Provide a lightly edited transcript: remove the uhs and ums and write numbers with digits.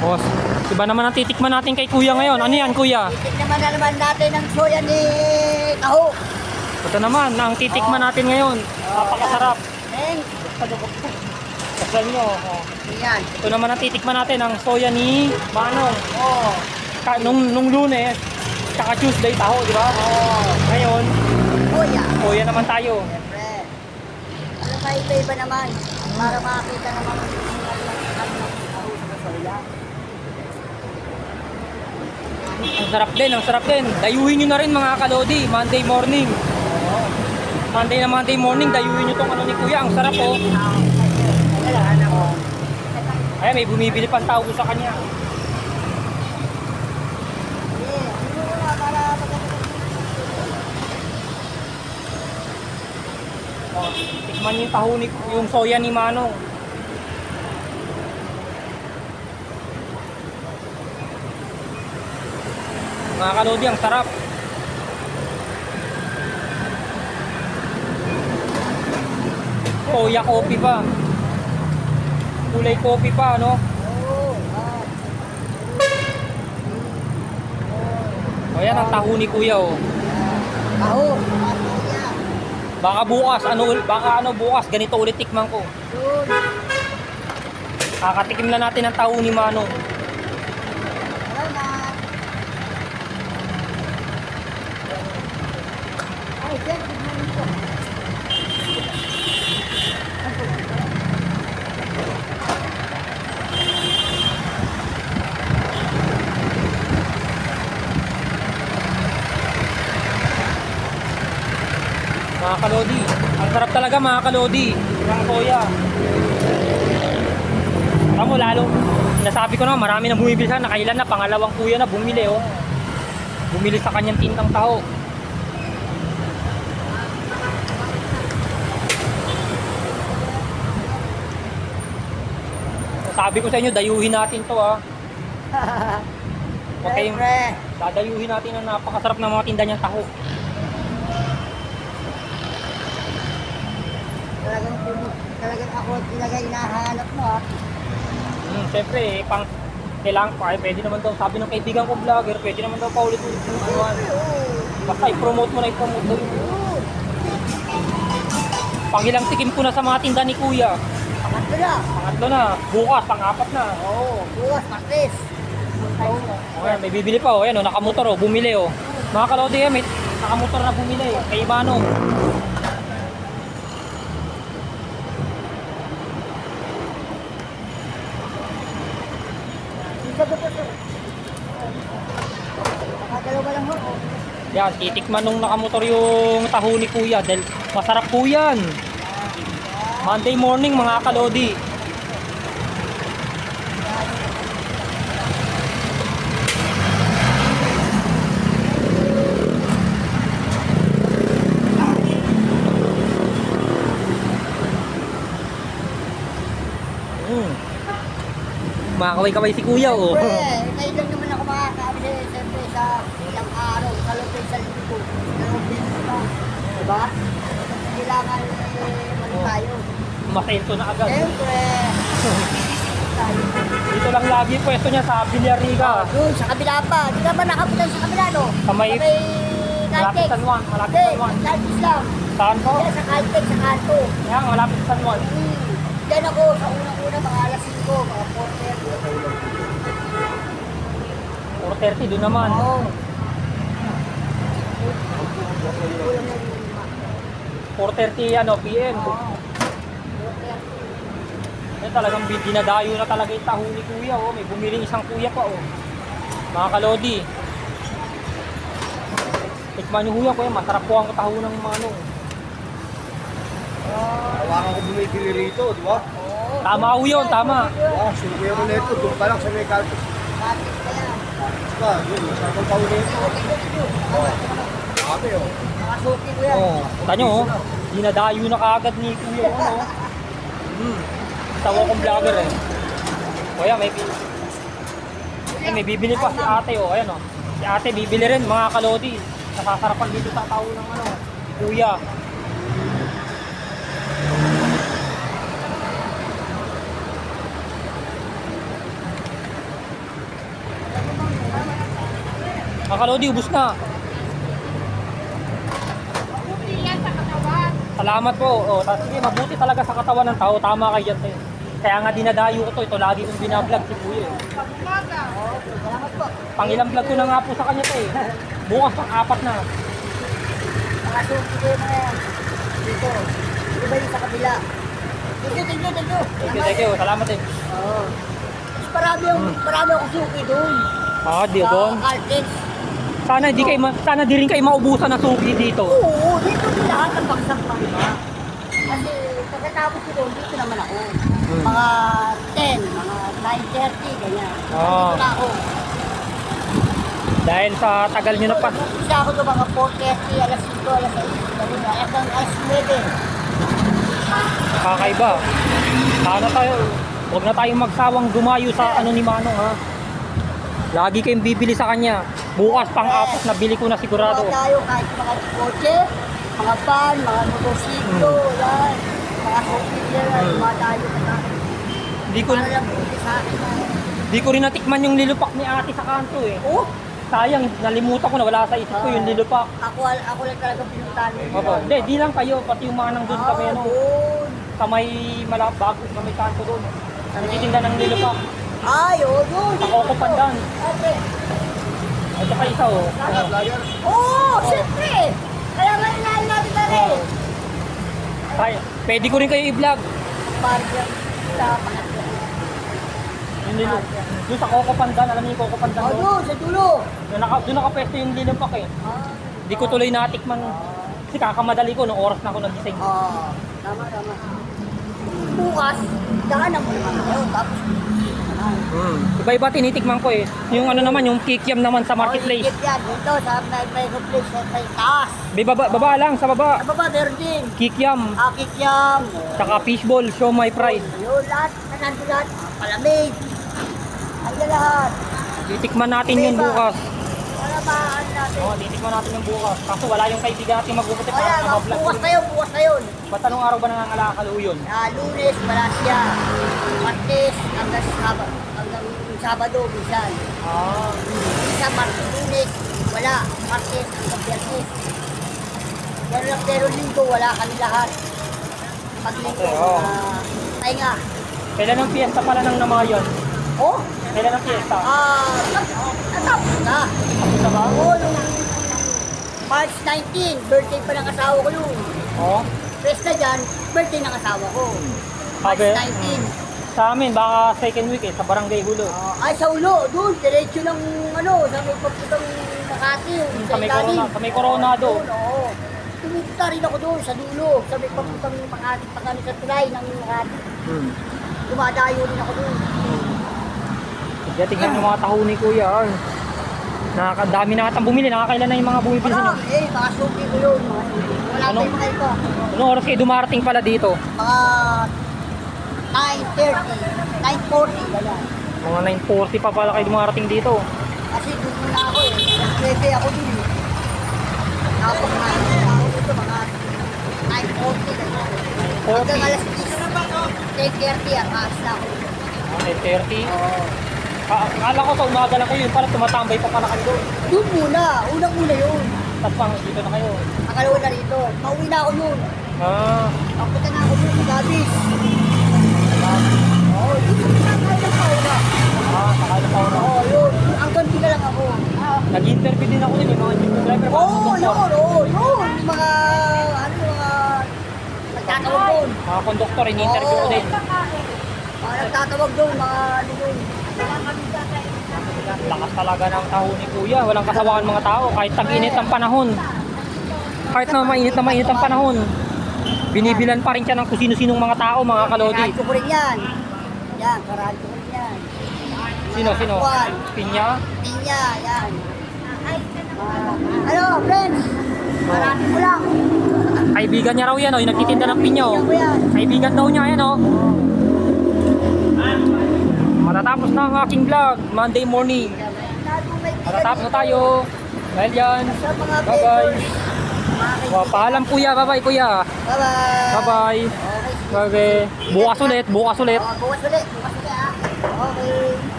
O, iba naman ang titikman natin kay kuya ngayon. Ano yan, kuya? Titikman na naman natin ang soya ni Taho. Ito naman, ang titikman natin ngayon. Napakasarap. Buksan nyo. O. Yan. Ito naman ang titikman natin, ang soya ni Manong. Nung Lunes, tsaka Tuesday taho, di ba? Ngayon, Soya. soya naman tayo. Siyempre. Ano pa iba naman? Para makakita naman ang Taho sa soya. Ang sarap din, ang sarap din. Dayuhin nyo na rin mga kalodi, Monday morning. Monday morning, dayuhin nyo tong ano ni kuya. Ang sarap oh. Ay, may bumibili pang tao sa kanya. Oh, tikman yung taho ni, yung soya ni Manong. Mga kalodi, ang sarap. Soya coffee pa. Kulay coffee pa, no? O yan ang taho ni kuya, oh. Taho. Baka bukas, ganito ulit tikman ko. Yun. Kakatikim na natin ang taho ni Manong. Salamat. Ay, sir, tignan nito. Mga kalodi, ang sarap talaga mga kalodi. Yung soya. Tamo lalo. Nasabi ko na marami na bumibili sa nakailan na pangalawang kuya na bumili oh. Bumili sa kanyang tintang taho. Sabi ko sa inyo, dayuhin natin to ah. Okay, Siyempre. dadayuhin natin ang napakasarap ng mga tinda niyang taho. Talagang ako talaga hinahanap mo ha. Siyempre, kailangan pa, pwede naman daw, sabi ng kaibigan ko vlogger, pwede naman daw paulit-ulit yung ano. Basta i-promote mo na i-promote daw. Pangilang tikim ko na sa mga tinda ni kuya. Pangatlo na. Pangatlo na, bukas, pang-apat na. Oo, bukas, Martes. Ayan, may bibili pa oh, ayan oh, nakamotor oh, bumili oh. Mga kalodi yan, may nakamotor na bumili kay Manong. Dalawa lang ho. Yan, titikman nung nakamotor yung taho ni kuya dahil masarap po yan. Monday morning mga kalodi. Makakaway-kaway si kuya oh. Ngayon lang naman ako makakaabili siyempre sa ilang araw, sa loob ng isang linggo. Diba? Kailangan mali tayo. Masento na agad. Siyempre. Dito lang lagi pwesto niya sa Villarica. Doon, sa kabila pa. Di ka ba nakapunta sa kabila, no? Sa may malapit Caltex. San Juan, malapit Hindi, San Juan. Caltex lang. Saan po? Diyan sa Caltex, sa kanto. Yan, malapit sa San Juan. Diyan ako, sa unang-una, mga alas 5, mga 4:30 doon naman. Oo. 4:30 ano, PM. Eh, talagang dinadayo na talaga yung taho ni kuya oh. May bumili isang kuya pa oh. Mga kalodi. Tikman niyo kuya kuya, masarap po ang taho ng Manong. Hawakan ko bumibili rito, di ba? Tama ho yun, tama. Subukin mo na ito, doon pa lang sa may Caltex. Caltex pa yan. Diba, yun, masarap pa ulit ito. Dami oh. Nakasuki ko yan. Kita nyo oh, dinadayo na kaagad ni kuya oh, ano. Tawa kong vlogger eh. Kuya, may bibili pa si ate oh, ayan oh. Si ate bibili rin mga kalodi. Nasasarapan dito sa tao ng ano, kuya. Mga kalodi, ubus na. Salamat po. Sige, mabuti talaga sa katawan ng tao. Tama kayo dyan. Kaya nga dinadayo ko to. Ito lagi kong binablog si Kuya. Salamat po. Pangilang vlog ko na nga po sa kanya to eh. Bukas pang 4 na. Mga suki ko na yan. Dito. Iba yung sa kabila. Thank you. Thank you. Salamat eh. Oo. Mas marami akong suki doon. Di doon. Sa Caltex. Sana di rin kayo maubusan na suki dito. Oo, dito din lahat ng bagsak pa iba. Kasi pagkatapos ko doon, dito naman ako. Mga 10, mga 9:30, ganyan. Dito na ako. Dahil sa tagal nyo na pa. Isa ako doon mga 4:30, alas 5, alas 6, ganyan. Hanggang alas 9. Kakaiba. Sana tayo. Huwag na tayong magsawang dumayo sa ano ni Manong ha. Lagi kayong bibili sa kanya. Bukas pang 4 na bili ko na sigurado. Mga tayo kahit mga kotse, mga van, mga motosiklo, yan. Mga shopping yan, mga tayo na. Hindi ko, Para lang buti sa akin. di ko rin natikman yung lilupak ni ate sa kanto eh. Oh, Sayang, nalimutan ko na wala sa isip ko yung lilupak. ako lang talaga pinuntahan mo. Hindi, di lang kayo, pati yung mga nandun kami ano. doon. Sa may bago, sa may kanto doon. Nagtitinda ng lilupak. Ay, doon. Sa Coco Pandan. Ate. At saka isa oh. Siyempre. Kaya nga inahin natin na rin. Ay, pwede ko rin kayo i-vlog. Parang sa pangatlo. Yung lilupak. Doon sa Coco Pandan, alam niyo yung Coco Pandan doon? Doon, sa dulo. Doon nakapwesto yung lilupak eh. Ah, Di ko tuloy natikman. Kasi kakamadali ko, nung oras na ako nagising. tama. Bukas, daanan mo naman ako. Tapos, Iba-iba tinitikman ko eh. Yung ano naman, yung kikiam naman sa marketplace. Ikit yan. Dito, sa may place, sa may taas. Baba lang, sa baba. Sa baba, meron din. Kikiam, Akit yan. saka fishball, siomai fried. Yun, lahat. Nandun lahat. Palamig. Andiyan lahat. Titikman natin yun bukas. Para maaan natin. Titikman natin yung bukas. Kaso wala yung kaibigan natin magbubuti Wala, para mablog. bukas na yun. Ba't anong araw ba nangangalakalo yun? Lunes, wala siya. Martes, hanggang Sabado, minsan. Minsan, Martes, Lunes, wala. Martes, hanggang Biyernes. Pero linggo, wala kami lahat. Pag linggo, pahinga. Kailan ang fiesta pala ng namayan? Oh, Kailan ang fiesta? natapos na. Tapos na ba? Oo, nung March 19, birthday pa ng asawa ko yun. Oo. Pesta dyan, birthday ng asawa ko. March Sabi? 19. Sa amin, baka second week eh, sa Barangay Hulo. Ay, sa ulo, doon, diretso ng sa may pagputang Makati, yung Sa may Coronado. Oo. Tumita rin ako doon, sa dulo, sa may pagputang Makati, pagkano sa tulay ng Makati. Dumadayo rin ako doon. Kaya tingnan yung mga taho ni Kuya. Nakakadami na atang bumili, nakakailan na yung mga bumibili sa Marami, mga suki ko yun, mga suki. Wala Ano? tayong mga iba. Anong oras kayo dumarating pala dito? Mga 9:30, 9:40, ganyan. Mga 9:40 pa pala kayo dumarating dito. Kasi doon muna ako eh. Pwede ako dun eh. Tapos ako dito mga 9:40 ganyan. Hanggang alas 10:30 ang aas na ako. 9:30. Oo. Akala ko sa umaga lang kayo, para tumatambay pa pala kayo doon. Doon muna. Unang-una yun. Tapos pang dito na kayo. Akalawa na rito. Pauwi na ako yun. Papunta na ako dun sa Gabis. Oo, dito na kahit ang pauna. Sakala pa ako. Oo, yun. Ang ganti na lang ako. Nag-interview din ako din, yung mga jeep driver. Oo, yun. Yung mga, mga nagtatawag doon. Mga konduktor, in-interview ko din. Mga nagtatawag doon, mga doon. Lakas talaga ng taho ni Kuya. Walang kasawaan mga tao. Kahit tag-init ang panahon. Kahit na mainit ang panahon. Binibilan pa rin siya ng kusino-sinong mga tao, mga kalodi. Karado ko rin yan. Yan, karado ko rin yan. Sino? Juan. Pinya? Pinya, yan. Ano, friends? Marami ko lang. Kaibigan niya raw yan, yung nagtitinda ng pinya. Kaibigan ko yan. Kaibigan daw niya, yan. Matatapos na ang aking vlog, Monday morning. Matatapos na tayo. Dahil yan. Sa mga Bye-bye. papers, mga kaibigan. Paalam Kuya, bye-bye Kuya. Bye-bye. Bye-bye. Okay, sige. Bukas ulit. Bukas ulit ah. Okay.